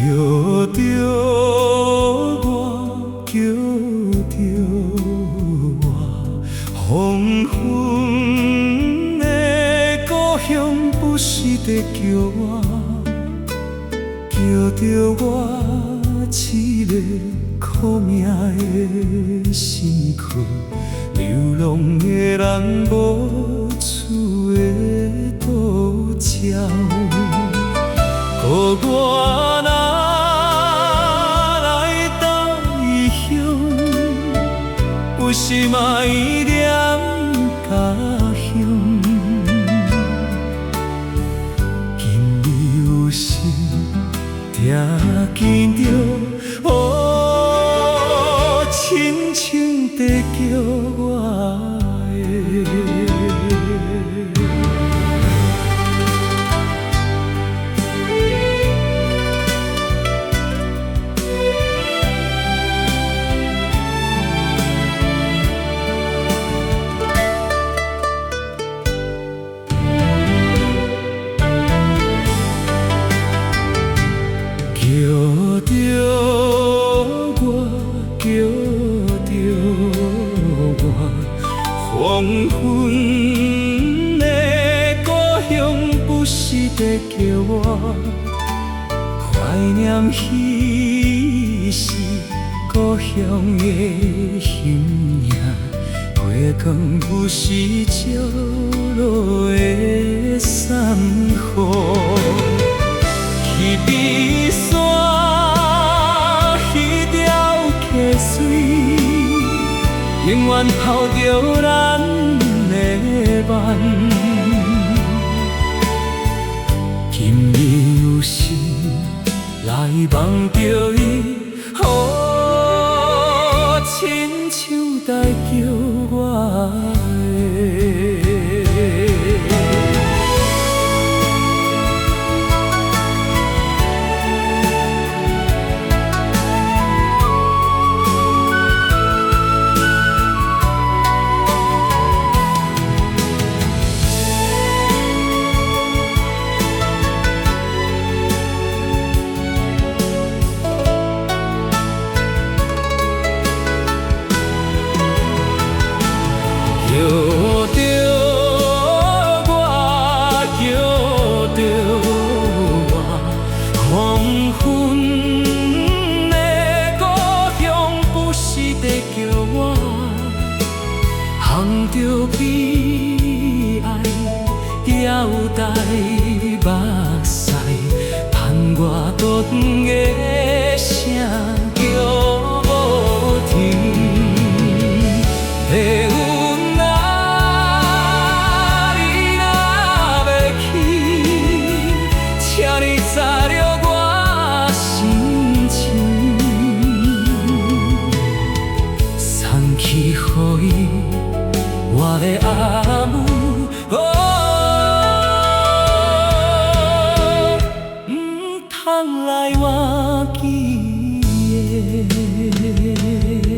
着我，叫着我，黄昏的故乡不时地叫我，叫着我一个苦命的身躯，流浪的人无厝的岛礁。予我若来到异乡，有时嘛依念家乡。今日有心，听见着哦，亲像在叫我的。叫着我，叫着我，黄昏的故乡不时地叫我，怀念彼时故乡的形影，月光不时照落的山河。去比山彼条溪水，永远泡着咱的梦。今日有心来望着伊，哦，亲像在叫我的。叫着我，叫着我，黄昏的故乡不时地叫我，含着悲哀还有带目屎，盼我dur长的声叫无停。去予伊我的阿母，哦，唔通来忘记的。